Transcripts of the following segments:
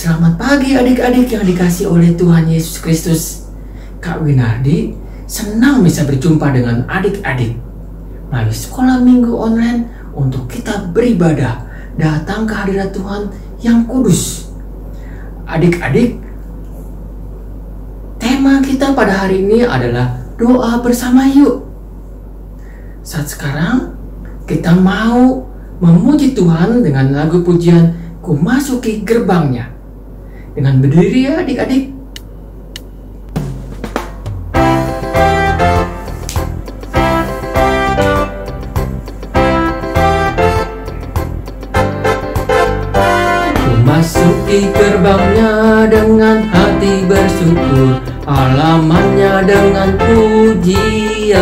Selamat pagi adik-adik yang dikasihi oleh Tuhan Yesus Kristus. Kak Winardi senang bisa berjumpa dengan adik-adik melalui sekolah minggu online untuk kita beribadah, datang ke hadirat Tuhan yang kudus. Adik-adik, tema kita pada hari ini adalah doa bersama yuk. Saat sekarang kita mau memuji Tuhan dengan lagu pujian Ku Masuki Gerbangnya. Dengan berdiri ya adik-adik. Ku masuki gerbangnya dengan hati bersyukur, halamannya dengan pujian.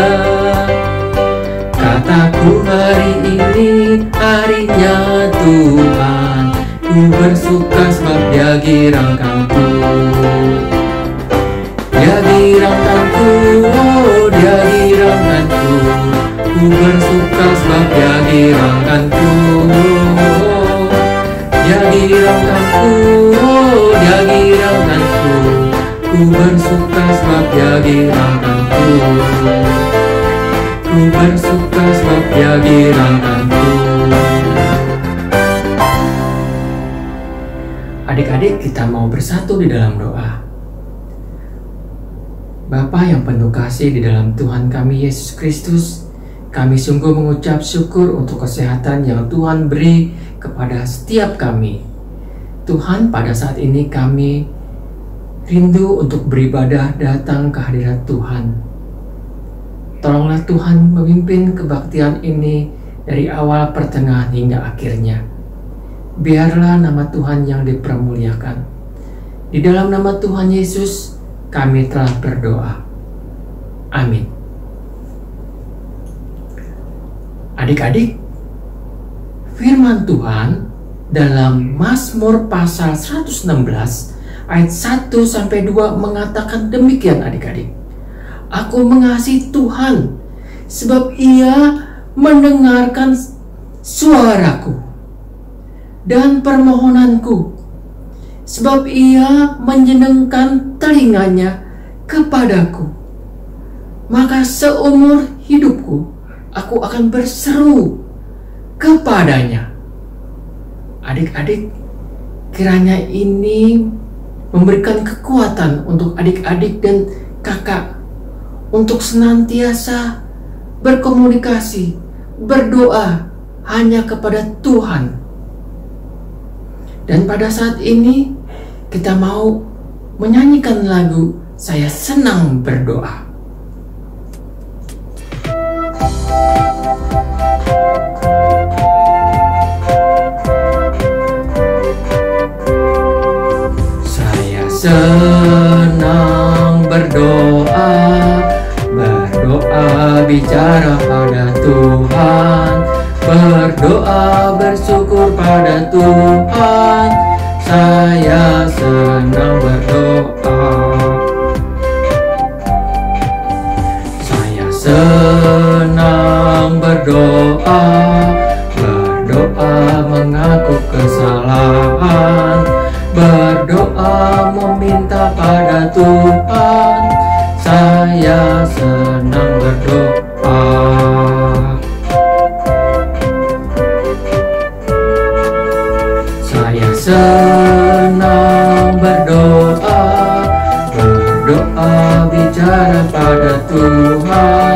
Kataku hari ini harinya Tuhan, ku bersuka sebab Dia girangkanku. Dia girangkanku, oh Dia girangkanku. Ku bersuka sebab Dia girangkanku. Dia girangkanku, oh Dia girangkanku. Ku bersuka sebab Dia girangkanku. Ku bersuka sebab Dia girangkanku. Adik-adik, kita mau bersatu di dalam doa. Bapa yang penuh kasih di dalam Tuhan kami Yesus Kristus, kami sungguh mengucap syukur untuk kesehatan yang Tuhan beri kepada setiap kami. Tuhan, pada saat ini kami rindu untuk beribadah, datang ke hadirat Tuhan. Tolonglah Tuhan memimpin kebaktian ini dari awal, pertengahan hingga akhirnya. Biarlah nama Tuhan yang dipermuliakan. Di dalam nama Tuhan Yesus kami telah berdoa. Amin. Adik-adik, firman Tuhan dalam Mazmur pasal 116 ayat 1-2 mengatakan demikian adik-adik. Aku mengasihi Tuhan sebab Ia mendengarkan suaraku dan permohonanku, sebab Ia menyenangkan telinganya kepadaku. Maka seumur hidupku aku akan berseru kepadanya. Adik-adik, kiranya ini memberikan kekuatan untuk adik-adik dan kakak untuk senantiasa berkomunikasi, berdoa hanya kepada Tuhan. Dan pada saat ini kita mau menyanyikan lagu Saya Senang Berdoa. Saya senang berdoa, berdoa bicara pada Tuhan, berdoa bersyukur pada Tuhan. Saya senang berdoa. Saya senang berdoa, berdoa mengaku kesalahan, berdoa meminta pada Tuhan. Saya senang berdoa. Senang berdoa, berdoa bicara pada Tuhan,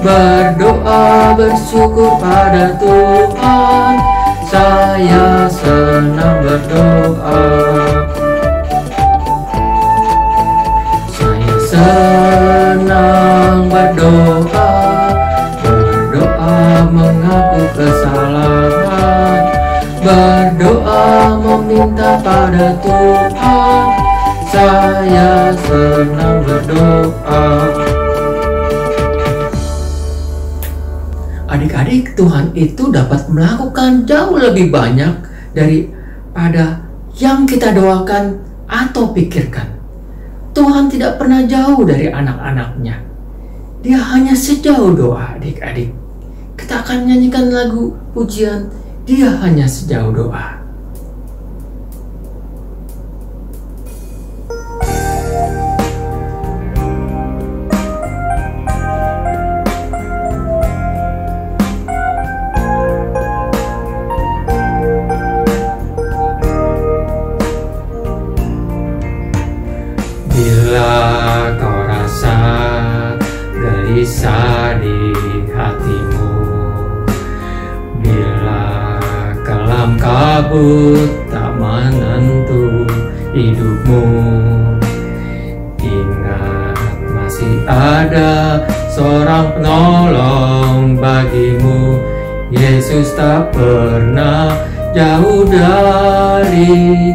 berdoa bersyukur pada Tuhan. Saya senang berdoa. Saya senang berdoa, berdoa mengaku kesalahan, berdoa meminta pada Tuhan. Saya senang berdoa. Adik-adik, Tuhan itu dapat melakukan jauh lebih banyak daripada yang kita doakan atau pikirkan. Tuhan tidak pernah jauh dari anak-anaknya. Dia hanya sejauh doa, adik-adik. Kita akan nyanyikan lagu pujian Dia Hanya Sejauh Doa. gelisah di hatimu, bila kelam kabut tak menentu hidupmu. Ingat masih ada seorang penolong bagimu. Yesus tak pernah jauh darimu.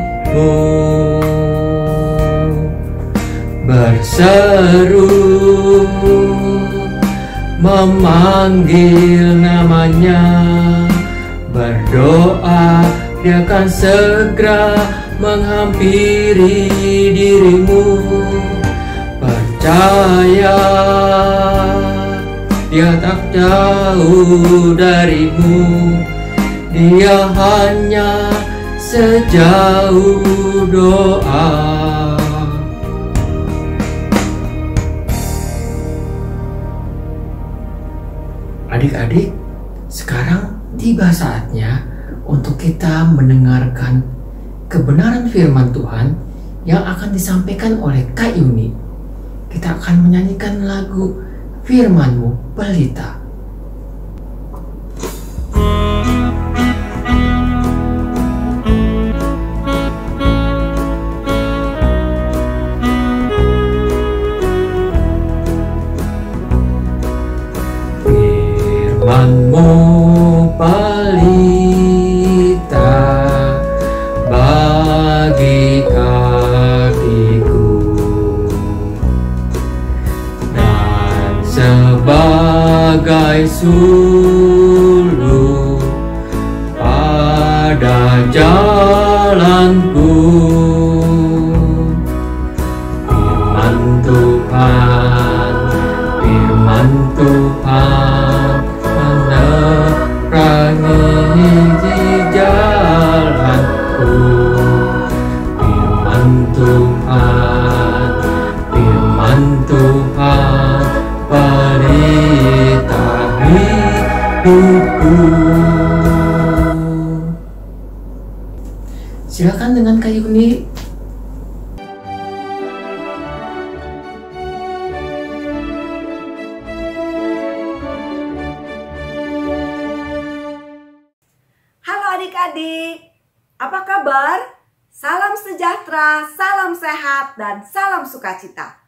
Berseru memanggil namanya, berdoa dia akan segera menghampiri dirimu. Percaya dia tak jauh darimu, dia hanya sejauh doa. Adik-adik, sekarang tiba saatnya untuk kita mendengarkan kebenaran firman Tuhan yang akan disampaikan oleh Kak Yuni. Kita akan menyanyikan lagu Firman-Mu Pelita. Firman-Mu pelita bagi kakiku dan sebagai suluh pada jalanku. Firman Tuhan, firman Tuhan menerangi di jalanku. Firman Tuhan, firman Tuhan pelita hidupku. Silakan dengan Kak Yuni. Adik-adik, apa kabar? Salam sejahtera, salam sehat, dan salam sukacita.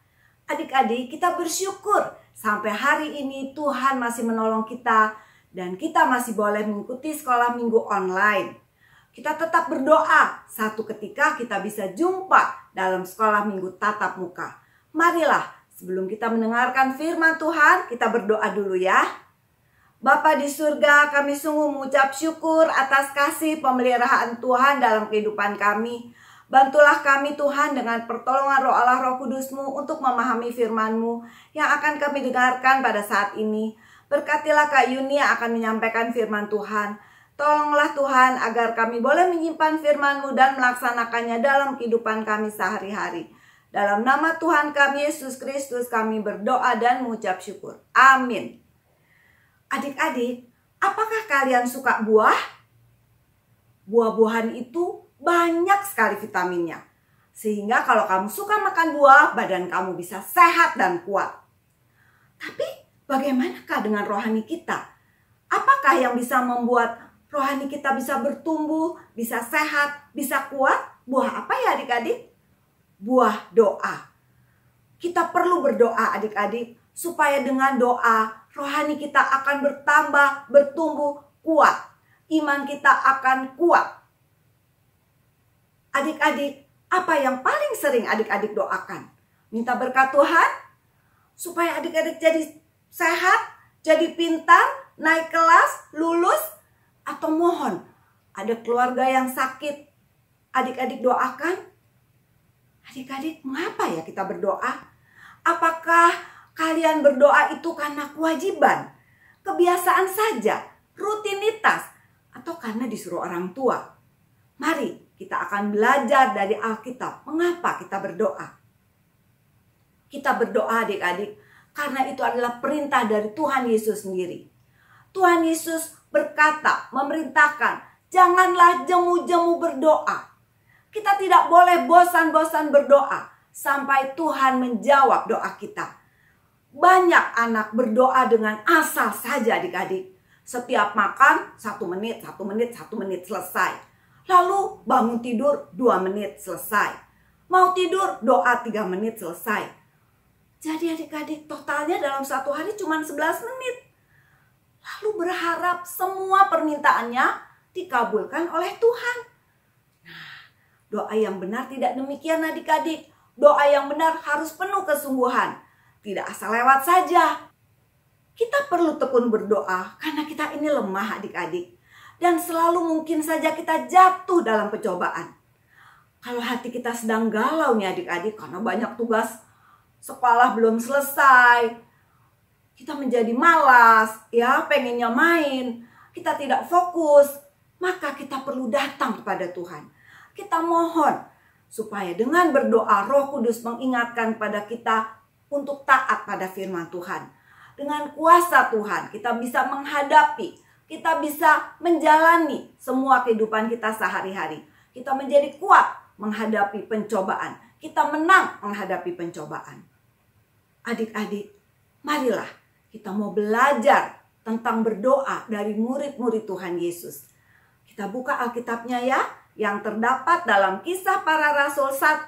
Adik-adik, kita bersyukur sampai hari ini Tuhan masih menolong kita dan kita masih boleh mengikuti sekolah minggu online. Kita tetap berdoa, satu ketika kita bisa jumpa dalam sekolah minggu tatap muka. Marilah, sebelum kita mendengarkan firman Tuhan, kita berdoa dulu ya. Bapa di surga, kami sungguh mengucap syukur atas kasih pemeliharaan Tuhan dalam kehidupan kami. Bantulah kami Tuhan dengan pertolongan Roh Allah Roh Kudus-Mu untuk memahami firman-Mu yang akan kami dengarkan pada saat ini. Berkatilah Kak Yuni yang akan menyampaikan firman Tuhan. Tolonglah Tuhan agar kami boleh menyimpan firman-Mu dan melaksanakannya dalam kehidupan kami sehari-hari. Dalam nama Tuhan kami Yesus Kristus kami berdoa dan mengucap syukur. Amin. Adik-adik, apakah kalian suka buah? Buah-buahan itu banyak sekali vitaminnya. Sehingga kalau kamu suka makan buah, badan kamu bisa sehat dan kuat. Tapi bagaimanakah dengan rohani kita? Apakah yang bisa membuat rohani kita bisa bertumbuh, bisa sehat, bisa kuat? Buah apa ya adik-adik? Buah doa. Kita perlu berdoa adik-adik, supaya dengan doa, rohani kita akan bertambah, bertumbuh, kuat. Iman kita akan kuat. Adik-adik, apa yang paling sering adik-adik doakan? Minta berkat Tuhan, supaya adik-adik jadi sehat, jadi pintar, naik kelas, lulus, atau mohon ada keluarga yang sakit, adik-adik doakan. Adik-adik, mengapa ya kita berdoa? Apakah kalian berdoa itu karena kewajiban, kebiasaan saja, rutinitas, atau karena disuruh orang tua? Mari kita akan belajar dari Alkitab mengapa kita berdoa. Kita berdoa adik-adik karena itu adalah perintah dari Tuhan Yesus sendiri. Tuhan Yesus berkata, memerintahkan, janganlah jemu-jemu berdoa. Kita tidak boleh bosan-bosan berdoa sampai Tuhan menjawab doa kita. Banyak anak berdoa dengan asal saja adik-adik. Setiap makan 1 menit, 1 menit, 1 menit selesai. Lalu bangun tidur 2 menit selesai. Mau tidur doa 3 menit selesai. Jadi adik-adik totalnya dalam 1 hari cuma 11 menit. Lalu berharap semua permintaannya dikabulkan oleh Tuhan. Nah, doa yang benar tidak demikian adik-adik. Doa yang benar harus penuh kesungguhan. Tidak asal lewat saja. Kita perlu tekun berdoa karena kita ini lemah adik-adik. Dan selalu mungkin saja kita jatuh dalam pencobaan. Kalau hati kita sedang galau nih adik-adik karena banyak tugas sekolah belum selesai. Kita menjadi malas, ya, pengennya main. Kita tidak fokus. Maka kita perlu datang kepada Tuhan. Kita mohon supaya dengan berdoa Roh Kudus mengingatkan pada kita untuk taat pada firman Tuhan. Dengan kuasa Tuhan kita bisa menghadapi, kita bisa menjalani semua kehidupan kita sehari-hari. Kita menjadi kuat menghadapi pencobaan. Kita menang menghadapi pencobaan. Adik-adik, marilah kita mau belajar tentang berdoa dari murid-murid Tuhan Yesus. Kita buka Alkitabnya ya, yang terdapat dalam Kisah Para Rasul 1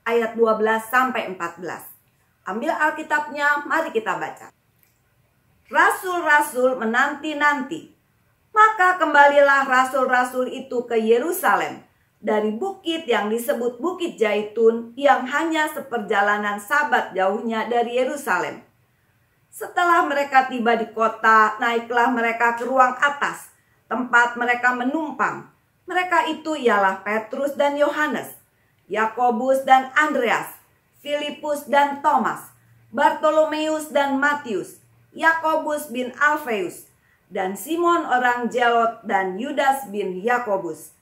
ayat 12 sampai 14. Ambil Alkitabnya, mari kita baca. Rasul-rasul menanti-nanti. Maka kembalilah rasul-rasul itu ke Yerusalem dari bukit yang disebut Bukit Zaitun yang hanya seperjalanan sabat jauhnya dari Yerusalem. Setelah mereka tiba di kota, naiklah mereka ke ruang atas, tempat mereka menumpang. Mereka itu ialah Petrus dan Yohanes, Yakobus dan Andreas, Filipus dan Thomas, Bartolomeus dan Matius, Yakobus bin Alfeus, dan Simon orang Zelot dan Yudas bin Yakobus.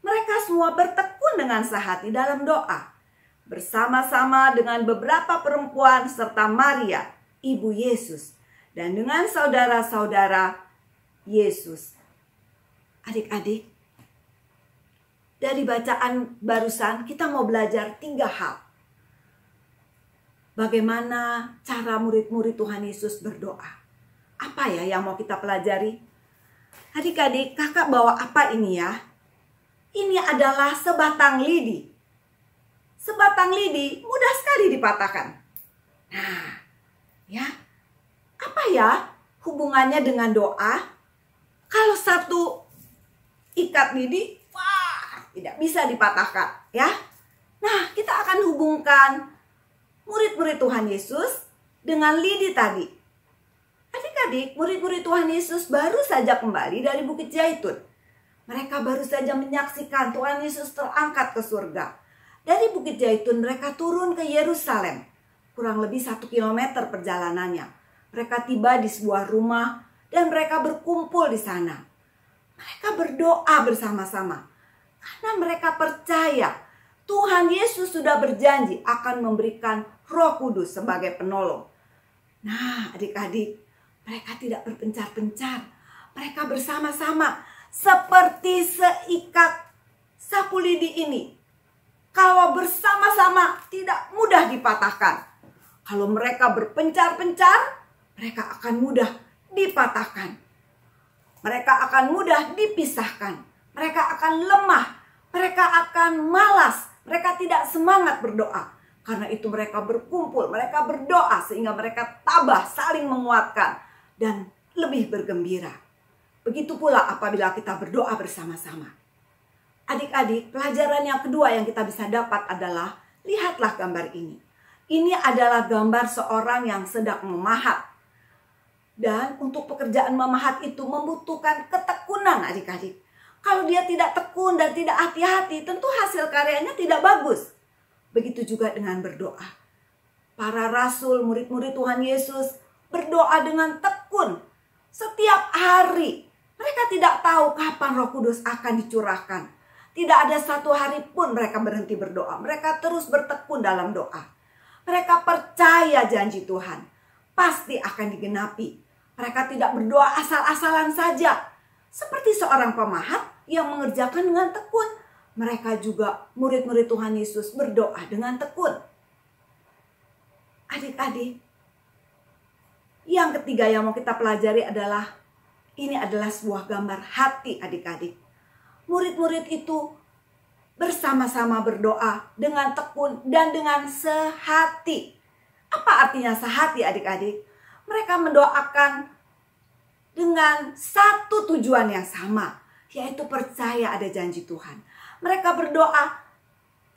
Mereka semua bertekun dengan sehati dalam doa, bersama-sama dengan beberapa perempuan serta Maria, ibu Yesus, dan dengan saudara-saudara Yesus. Adik-adik, dari bacaan barusan kita mau belajar 3 hal. Bagaimana cara murid-murid Tuhan Yesus berdoa? Apa ya yang mau kita pelajari? Adik-adik, kakak bawa apa ini ya? Ini adalah sebatang lidi. Sebatang lidi mudah sekali dipatahkan. Nah, ya, apa ya hubungannya dengan doa? Kalau satu ikat lidi, wah, tidak bisa dipatahkan, ya. Nah, kita akan hubungkan murid-murid Tuhan Yesus dengan lidi tadi. Adik-adik, murid-murid Tuhan Yesus baru saja kembali dari Bukit Zaitun. Mereka baru saja menyaksikan Tuhan Yesus terangkat ke surga. Dari Bukit Zaitun mereka turun ke Yerusalem. Kurang lebih 1 kilometer perjalanannya. Mereka tiba di sebuah rumah dan mereka berkumpul di sana. Mereka berdoa bersama-sama. Karena mereka percaya Tuhan Yesus sudah berjanji akan memberikan Roh Kudus sebagai penolong. Nah, adik-adik, mereka tidak berpencar-pencar. Mereka bersama-sama seperti seikat sapu lidi ini. Kalau bersama-sama tidak mudah dipatahkan. Kalau mereka berpencar-pencar, mereka akan mudah dipatahkan. Mereka akan mudah dipisahkan. Mereka akan lemah. Mereka akan malas. Mereka tidak semangat berdoa. Karena itu mereka berkumpul, mereka berdoa sehingga mereka tabah, saling menguatkan dan lebih bergembira. Begitu pula apabila kita berdoa bersama-sama. Adik-adik, pelajaran yang kedua yang kita bisa dapat adalah, lihatlah gambar ini. Ini adalah gambar seorang yang sedang memahat. Dan untuk pekerjaan memahat itu membutuhkan ketekunan adik-adik. Kalau dia tidak tekun dan tidak hati-hati, tentu hasil karyanya tidak bagus. Begitu juga dengan berdoa. Para rasul, murid-murid Tuhan Yesus berdoa dengan tekun setiap hari. Mereka tidak tahu kapan Roh Kudus akan dicurahkan. Tidak ada satu hari pun mereka berhenti berdoa. Mereka terus bertekun dalam doa. Mereka percaya janji Tuhan pasti akan digenapi. Mereka tidak berdoa asal-asalan saja. Seperti seorang pemahat yang mengerjakan dengan tekun. Mereka juga murid-murid Tuhan Yesus berdoa dengan tekun. Adik-adik, Yang ketiga yang mau kita pelajari adalah, ini adalah sebuah gambar hati adik-adik. Murid-murid itu bersama-sama berdoa dengan tekun dan dengan sehati. Apa artinya sehati adik-adik? Mereka mendoakan dengan satu tujuan yang sama, yaitu percaya ada janji Tuhan. Mereka berdoa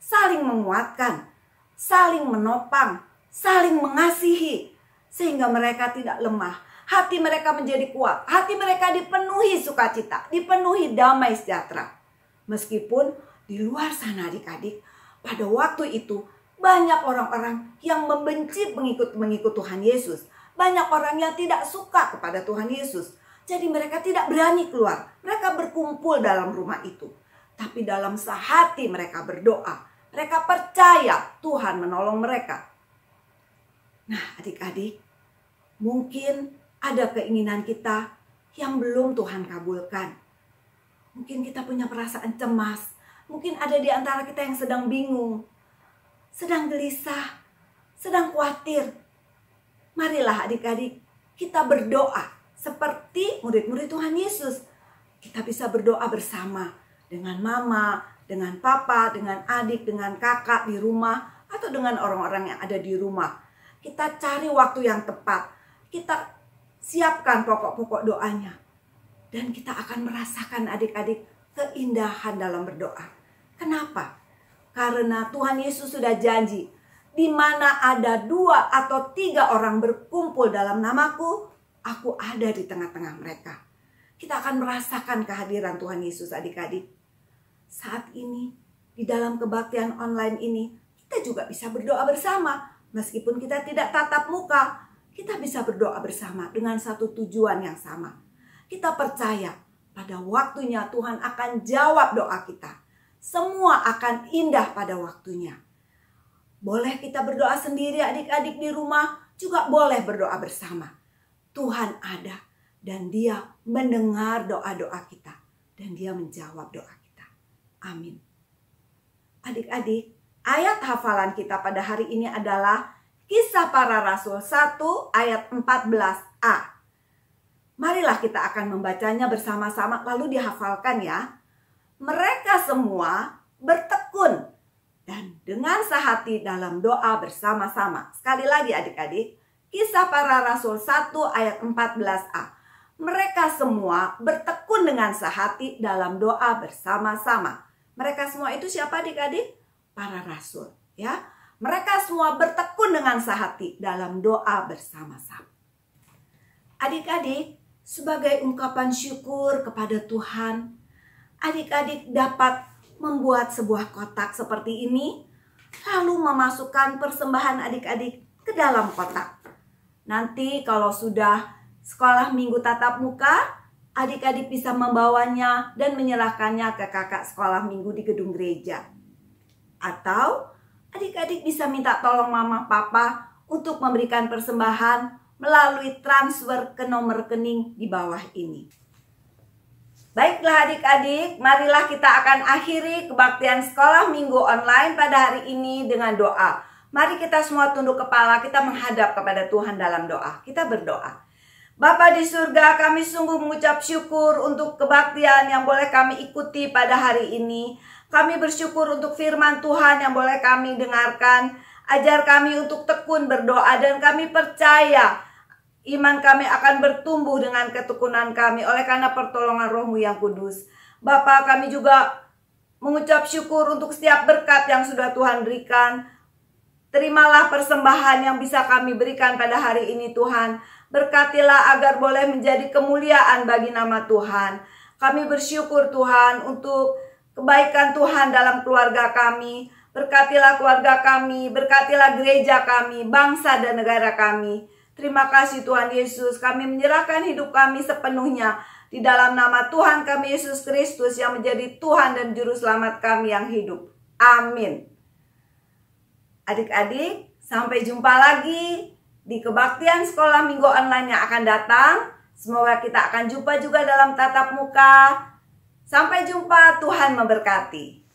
saling menguatkan, saling menopang, saling mengasihi, sehingga mereka tidak lemah. Hati mereka menjadi kuat, hati mereka dipenuhi sukacita, dipenuhi damai sejahtera. Meskipun di luar sana adik-adik, pada waktu itu banyak orang-orang yang membenci mengikut Tuhan Yesus. Banyak orang yang tidak suka kepada Tuhan Yesus. Jadi mereka tidak berani keluar. Mereka berkumpul dalam rumah itu. Tapi dalam sehati mereka berdoa. Mereka percaya Tuhan menolong mereka. Nah adik-adik, mungkin ada keinginan kita yang belum Tuhan kabulkan. Mungkin kita punya perasaan cemas. Mungkin ada di antara kita yang sedang bingung, sedang gelisah, sedang khawatir. Marilah adik-adik kita berdoa seperti murid-murid Tuhan Yesus. Kita bisa berdoa bersama dengan mama, dengan papa, dengan adik, dengan kakak di rumah, atau dengan orang-orang yang ada di rumah. Kita cari waktu yang tepat. Kita siapkan pokok-pokok doanya. Dan kita akan merasakan adik-adik keindahan dalam berdoa. Kenapa? Karena Tuhan Yesus sudah janji, di mana ada 2 atau 3 orang berkumpul dalam namaku, aku ada di tengah-tengah mereka. Kita akan merasakan kehadiran Tuhan Yesus adik-adik. Saat ini, di dalam kebaktian online ini, kita juga bisa berdoa bersama. Meskipun kita tidak tatap muka, kita bisa berdoa bersama dengan satu tujuan yang sama. Kita percaya pada waktunya Tuhan akan jawab doa kita. Semua akan indah pada waktunya. Boleh kita berdoa sendiri adik-adik di rumah, juga boleh berdoa bersama. Tuhan ada dan Dia mendengar doa-doa kita. Dan Dia menjawab doa kita. Amin. Adik-adik, ayat hafalan kita pada hari ini adalah Kisah Para Rasul 1 ayat 14a. Marilah kita akan membacanya bersama-sama lalu dihafalkan ya. Mereka semua bertekun dan dengan sehati dalam doa bersama-sama. Sekali lagi adik-adik, Kisah Para Rasul 1 ayat 14a. Mereka semua bertekun dengan sehati dalam doa bersama-sama. Mereka semua itu siapa adik-adik? Para rasul ya. Mereka semua bertekun dengan sehati dalam doa bersama-sama. Adik-adik, sebagai ungkapan syukur kepada Tuhan, adik-adik dapat membuat sebuah kotak seperti ini, lalu memasukkan persembahan adik-adik ke dalam kotak. Nanti kalau sudah sekolah minggu tatap muka, adik-adik bisa membawanya dan menyerahkannya ke kakak sekolah minggu di gedung gereja. Atau adik-adik bisa minta tolong mama papa untuk memberikan persembahan melalui transfer ke nomor rekening di bawah ini. Baiklah adik-adik, marilah kita akan akhiri kebaktian sekolah minggu online pada hari ini dengan doa. Mari kita semua tunduk kepala, kita menghadap kepada Tuhan dalam doa. Kita berdoa. Bapa di surga, kami sungguh mengucap syukur untuk kebaktian yang boleh kami ikuti pada hari ini. Kami bersyukur untuk firman Tuhan yang boleh kami dengarkan. Ajar kami untuk tekun berdoa dan kami percaya iman kami akan bertumbuh dengan ketekunan kami oleh karena pertolongan Roh-Mu yang kudus. Bapa, kami juga mengucap syukur untuk setiap berkat yang sudah Tuhan berikan. Terimalah persembahan yang bisa kami berikan pada hari ini Tuhan. Berkatilah agar boleh menjadi kemuliaan bagi nama Tuhan. Kami bersyukur Tuhan untuk kebaikan Tuhan dalam keluarga kami. Berkatilah keluarga kami, berkatilah gereja kami, bangsa dan negara kami. Terima kasih Tuhan Yesus, kami menyerahkan hidup kami sepenuhnya di dalam nama Tuhan kami Yesus Kristus yang menjadi Tuhan dan Juru Selamat kami yang hidup. Amin. Adik-adik, sampai jumpa lagi di kebaktian sekolah minggu online yang akan datang. Semoga kita akan jumpa juga dalam tatap muka. Sampai jumpa, Tuhan memberkati.